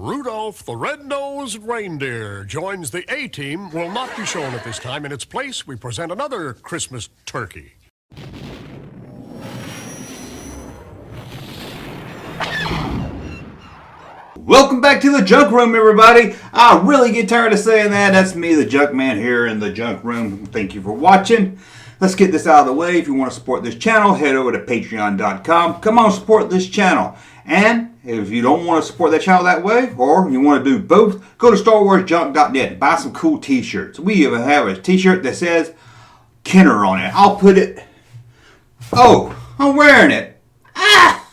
Rudolph the Red-Nosed Reindeer joins the A-Team will not be shown at this time. In its place, we present another Christmas turkey. Welcome back to the Junk Room, everybody. I really get tired of saying that. That's me, the Junkman, here in the Junk Room. Thank you for watching. Let's get this out of the way. If you want to support this channel, head over to patreon.com. Come on, support this channel. And if you don't want to support that channel that way, or you want to do both, go to StarWarsJunk.net. Buy some cool t-shirts. We even have a t-shirt that says Kenner on it. I'll put it... Oh, I'm wearing it. Ah!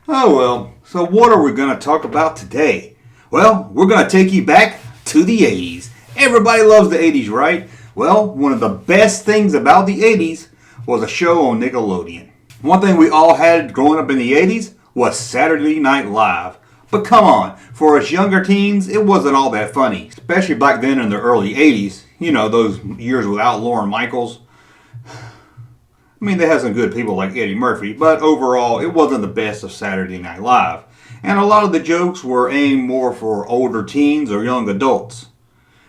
Oh, well. So what are we going to talk about today? Well, we're going to take you back to the 80s. Everybody loves the 80s, right? Well, one of the best things about the 80s was a show on Nickelodeon. One thing we all had growing up in the 80s was Saturday Night Live. But come on, for us younger teens, it wasn't all that funny. Especially back then in the early 80s. You know, those years without Lorne Michaels. I mean, they had some good people like Eddie Murphy, but overall, it wasn't the best of Saturday Night Live. And a lot of the jokes were aimed more for older teens or young adults.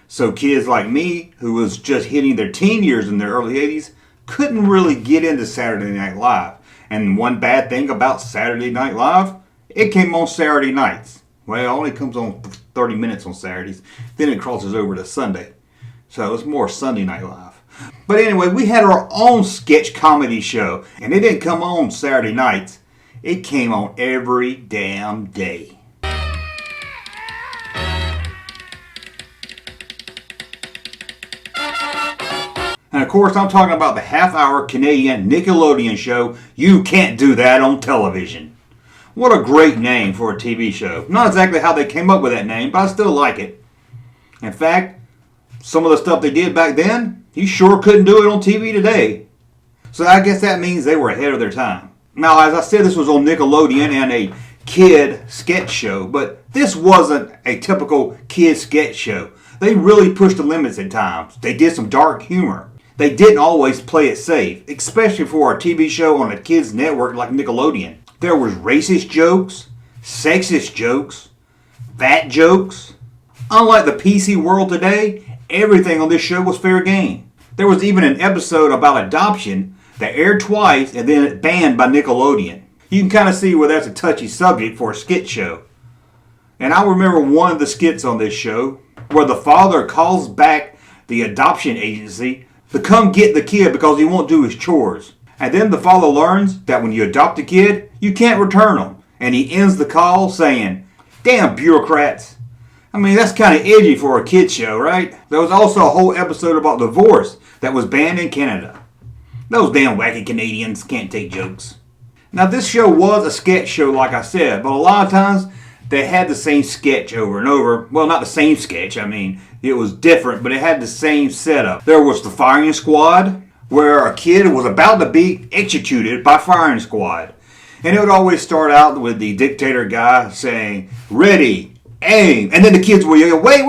So kids like me, who was just hitting their teen years in the early 80s, couldn't really get into Saturday Night Live. And one bad thing about Saturday Night Live, it came on Saturday nights. Well, it only comes on 30 minutes on Saturdays. Then it crosses over to Sunday. So it's more Sunday Night Live. But anyway, we had our own sketch comedy show. And it didn't come on Saturday nights. It came on every damn day. And of course, I'm talking about the half-hour Canadian Nickelodeon show, You Can't Do That on Television. What a great name for a TV show. Not exactly how they came up with that name, but I still like it. In fact, some of the stuff they did back then, you sure couldn't do it on TV today. So I guess that means they were ahead of their time. Now, as I said, this was on Nickelodeon and a kid sketch show, but this wasn't a typical kid sketch show. They really pushed the limits at times. They did some dark humor. They didn't always play it safe, especially for a TV show on a kids network like Nickelodeon. There was racist jokes, sexist jokes, fat jokes. Unlike the PC world today, everything on this show was fair game. There was even an episode about adoption that aired twice and then banned by Nickelodeon. You can kind of see where that's a touchy subject for a skit show. And I remember one of the skits on this show where the father calls back the adoption agency to come get the kid because he won't do his chores. And then the father learns that when you adopt a kid, you can't return them. And he ends the call saying, "Damn bureaucrats." I mean, that's kind of edgy for a kid show, right? There was also a whole episode about divorce that was banned in Canada. Those damn wacky Canadians can't take jokes. Now, this show was a sketch show, like I said, but a lot of times they had the same sketch over and over. Well, not the same sketch. I mean, it was different, but it had the same setup. There was the firing squad, where a kid was about to be executed by firing squad. And it would always start out with the dictator guy saying, "Ready, aim." And then the kids would yell, wait,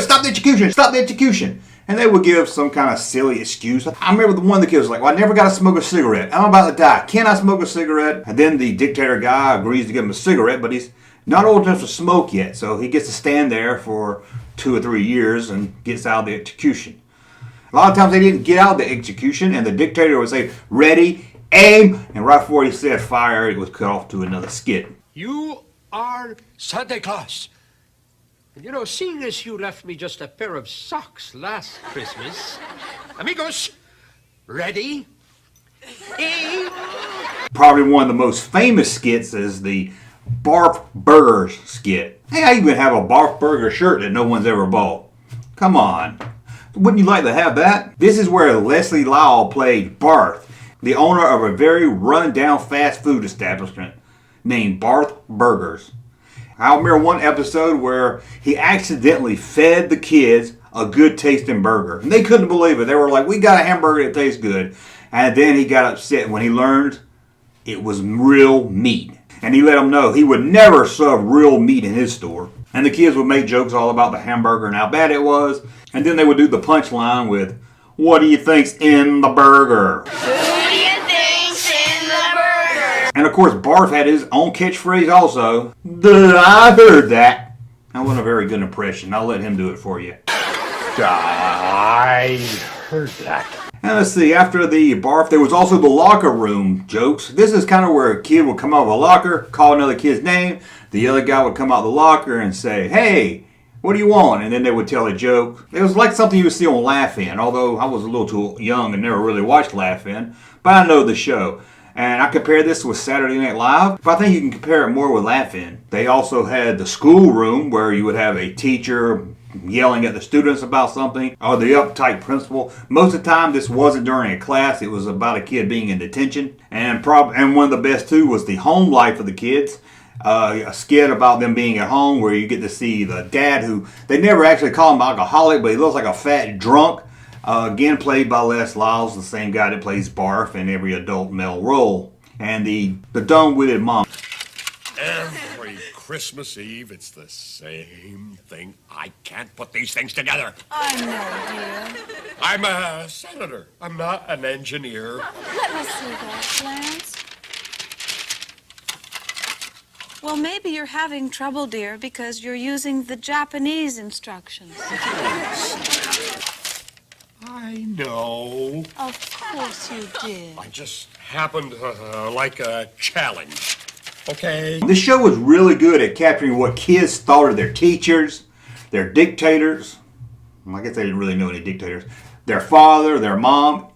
stop the execution, stop the execution. And they would give some kind of silly excuse. I remember one of the kids was like, "Well, I never got to smoke a cigarette. I'm about to die. Can I smoke a cigarette?" And then the dictator guy agrees to give him a cigarette, but he's not old enough to smoke yet. So he gets to stand there for 2 or 3 years and gets out of the execution. A lot of times they didn't get out of the execution, and the dictator would say, "Ready, aim." And right before he said fire, it was cut off to another skit. "You are Santa Claus. And you know, seeing as you left me just a pair of socks last Christmas, amigos, ready, aim." Probably one of the most famous skits is the Barf Burgers skit. Hey, I even have a Barf Burger shirt that no one's ever bought. Come on. Wouldn't you like to have that? This is where Leslie Lau played Barf, the owner of a very run-down fast food establishment named Barf Burgers. I remember one episode where he accidentally fed the kids a good tasting burger. And they couldn't believe it. They were like, "We got a hamburger that tastes good." And then he got upset when he learned it was real meat. And he let them know he would never serve real meat in his store. And the kids would make jokes all about the hamburger and how bad it was. And then they would do the punchline with, "What do you think's in the burger?" Who do you think's in the burger? And of course, Barf had his own catchphrase also. I heard that. That wasn't a very good impression. I'll let him do it for you. I heard that. And let's see, after the barf, there was also the locker room jokes. This is kind of where a kid would come out of a locker, call another kid's name. The other guy would come out of the locker and say, hey, what do you want? And then they would tell a joke. It was like something you would see on Laugh-In, although I was a little too young and never really watched Laugh-In. But I know the show. And I compare this with Saturday Night Live, but I think you can compare it more with Laugh-In. They also had the school room where you would have a teacher yelling at the students about something, or the uptight principal. Most of the time, this wasn't during a class. It was about a kid being in detention. And one of the best, too, was the home life of the kids. A skit about them being at home where you get to see the dad who, they never actually call him alcoholic, but he looks like a fat drunk. Again, played by Les Lyles, the same guy that plays Barf in every adult male role. And the dumb-witted mom. Every Christmas Eve, it's the same thing. I can't put these things together. I know, dear. I'm a senator. I'm not an engineer. Let me see that, Clarence. Well, maybe you're having trouble, dear, because you're using the Japanese instructions. I know. Of course you did. I just happened to like a challenge. Okay? This show was really good at capturing what kids thought of their teachers, their dictators. I guess they didn't really know any dictators. Their father, their mom.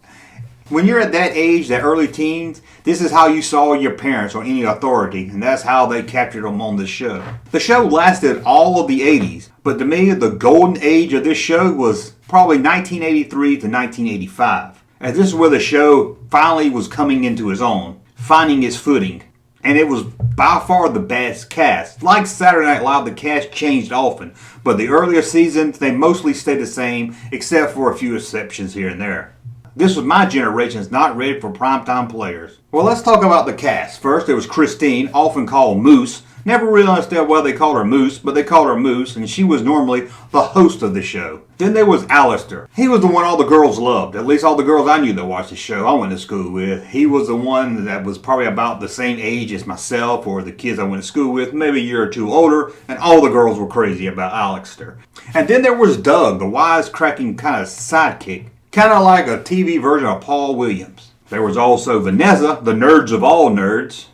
When you're at that age, that early teens, this is how you saw your parents or any authority, and that's how they captured them on this show. The show lasted all of the 80s, but to me, the golden age of this show was probably 1983 to 1985. And this is where the show finally was coming into its own, finding its footing. And it was by far the best cast. Like Saturday Night Live, the cast changed often, but the earlier seasons, they mostly stayed the same, except for a few exceptions here and there. This was my generation's not ready for primetime players. Well, let's talk about the cast. First, there was Christine, often called Moose. Never really understood why they called her Moose, but they called her Moose, and she was normally the host of the show. Then there was Alistair. He was the one all the girls loved, at least all the girls I knew that watched the show I went to school with. He was the one that was probably about the same age as myself or the kids I went to school with, maybe a year or two older, and all the girls were crazy about Alistair. And then there was Doug, the wisecracking kind of sidekick. Kind of like a TV version of Paul Williams. There was also Vanessa, the nerds of all nerds.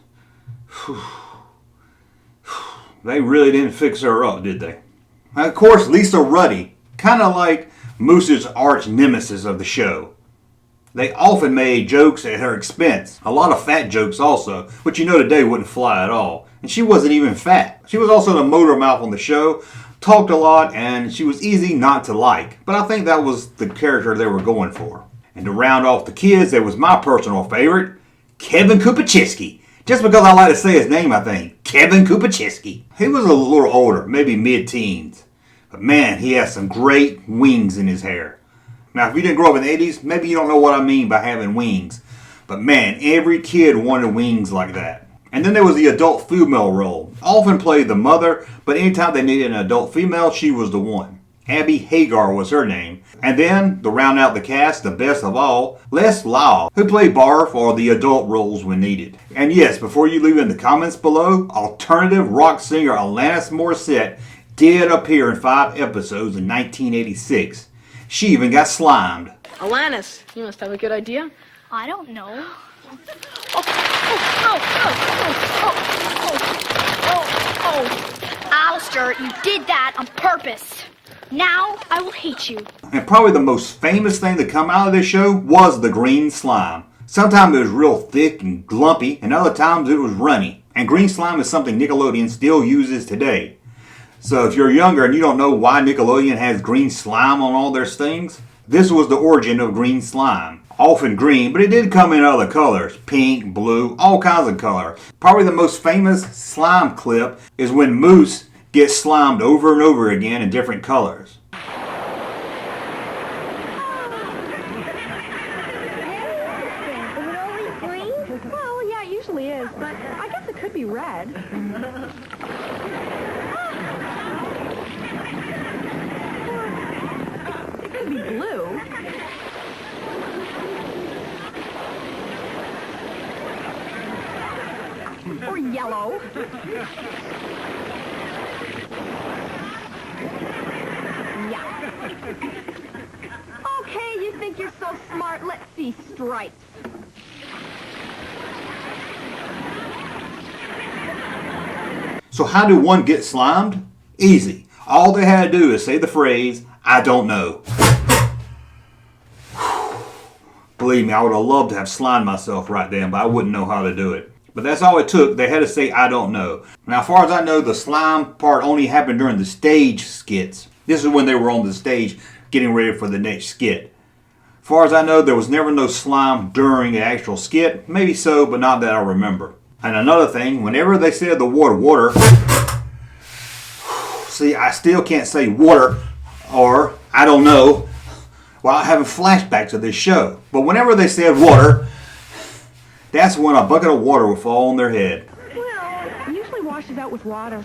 They really didn't fix her up, did they? And of course, Lisa Ruddy, kind of like Moose's arch nemesis of the show. They often made jokes at her expense. A lot of fat jokes also, which you know today wouldn't fly at all. And she wasn't even fat. She was also the motor mouth on the show. Talked a lot, and she was easy not to like. But I think that was the character they were going for. And to round off the kids, there was my personal favorite, Kevin Kupachiski. Just because I like to say his name, I think. Kevin Kupachiski. He was a little older, maybe mid-teens. But man, he has some great wings in his hair. Now, if you didn't grow up in the 80s, maybe you don't know what I mean by having wings. But man, every kid wanted wings like that. And then there was the adult female role. Often played the mother, but anytime they needed an adult female, she was the one. Abby Hagar was her name. And then, to round out the cast, the best of all, Les Lyles, who played Barf or the adult roles when needed. And yes, before you leave in the comments below, alternative rock singer Alanis Morissette did appear in 5 episodes in 1986. She even got slimed. Alanis, you must have a good idea. I don't know. Alistair, you did that on purpose. Now I will hate you. And probably the most famous thing to come out of this show was the green slime. Sometimes it was real thick and glumpy, and other times it was runny. And green slime is something Nickelodeon still uses today. So if you're younger and you don't know why Nickelodeon has green slime on all their things, this was the origin of green slime. Often green, but it did come in other colors. Pink, blue, all kinds of colors. Probably the most famous slime clip is when Moose gets slimed over and over again in different colors. Well, yeah, it usually is, but I guess it could be red. It could be blue. fellow. Yeah. Okay, you think you're so smart. Let's see stripes. So how do one get slimed? Easy. All they had to do is say the phrase, I don't know. Believe me, I would have loved to have slimed myself right then, but I wouldn't know how to do it. But that's all it took. They had to say, I don't know. Now, as far as I know, the slime part only happened during the stage skits. This is when they were on the stage getting ready for the next skit. As far as I know, there was never no slime during the actual skit. Maybe so, but not that I remember. And another thing, whenever they said the word water, see, I still can't say water or I don't know without having flashbacks of this show. But whenever they said water, that's when a bucket of water would fall on their head. Well, it usually washes out with water.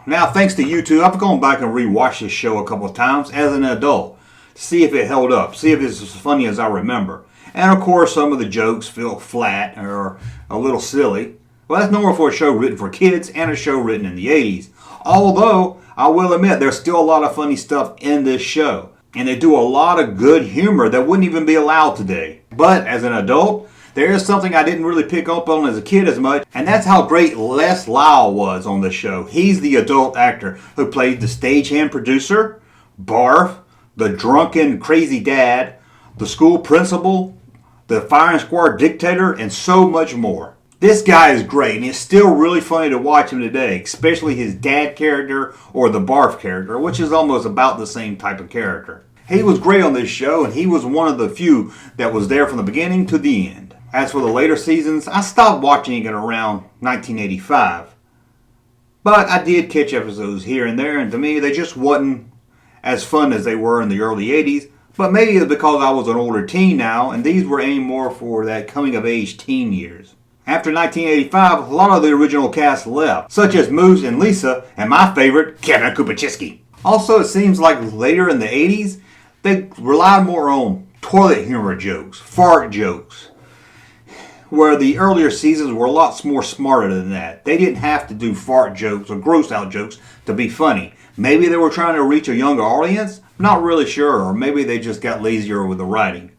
Now, thanks to YouTube, I've gone back and rewatched this show a couple of times as an adult to see if it held up, see if it's as funny as I remember. And of course, some of the jokes feel flat or a little silly. Well, that's normal for a show written for kids and a show written in the 80s. Although, I will admit, there's still a lot of funny stuff in this show. And they do a lot of good humor that wouldn't even be allowed today. But as an adult, there is something I didn't really pick up on as a kid as much, and that's how great Les Lyle was on the show. He's the adult actor who played the stagehand producer, Barf, the drunken crazy dad, the school principal, the firing squad dictator, and so much more. This guy is great, and it's still really funny to watch him today, especially his dad character or the Barf character, which is almost about the same type of character. He was great on this show, and he was one of the few that was there from the beginning to the end. As for the later seasons, I stopped watching it around 1985. But I did catch episodes here and there, and to me, they just wasn't as fun as they were in the early 80s. But maybe it's because I was an older teen now, and these were aimed more for that coming-of-age teen years. After 1985, a lot of the original cast left, such as Moose and Lisa, and my favorite, Kevin Kupaczynski. Also, it seems like later in the 80s, they relied more on toilet humor jokes, fart jokes, where the earlier seasons were a lot more smarter than that. They didn't have to do fart jokes or gross out jokes to be funny. Maybe they were trying to reach a younger audience, not really sure, or maybe they just got lazier with the writing.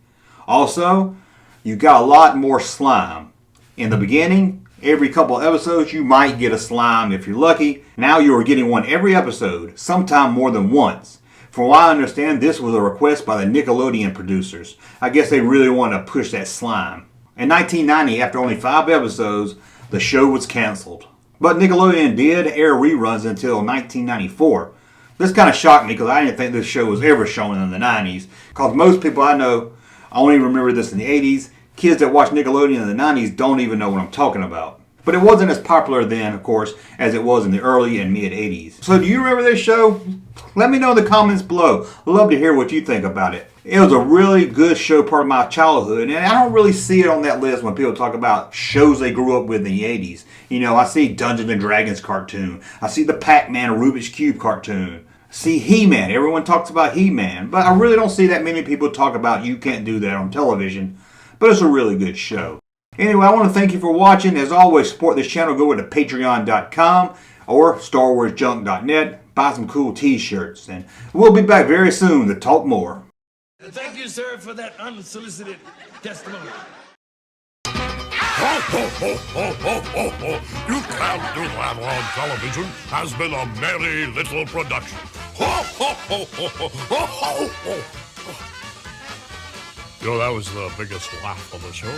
Also, you got a lot more slime. In the beginning, every couple of episodes you might get a slime if you're lucky. Now you are getting one every episode, sometime more than once. From what I understand, this was a request by the Nickelodeon producers. I guess they really wanted to push that slime. In 1990, after only 5 episodes, the show was canceled. But Nickelodeon did air reruns until 1994. This kind of shocked me because I didn't think this show was ever shown in the 90s. Because most people I know only remember this in the 80s. Kids that watch Nickelodeon in the 90s don't even know what I'm talking about. But it wasn't as popular then, of course, as it was in the early and mid 80s. So do you remember this show? Let me know in the comments below. I'd love to hear what you think about it. It was a really good show, part of my childhood, and I don't really see it on that list when people talk about shows they grew up with in the 80s. You know, I see Dungeons and Dragons cartoon. I see the Pac-Man or Rubik's Cube cartoon. I see He-Man. Everyone talks about He-Man. But I really don't see that many people talk about You Can't Do That on television. But it's a really good show. Anyway, I want to thank you for watching. As always, support this channel. Go to patreon.com or starwarsjunk.net. Buy some cool t-shirts. And we'll be back very soon to talk more. Thank you, sir, for that unsolicited testimony. Ho, ho, ho, ho, ho, ho, ho. You Can't Do That on Television has been a merry little production. Ho, ho, ho, ho, ho, ho, ho, ho. You know, that was the biggest laugh on the show, right?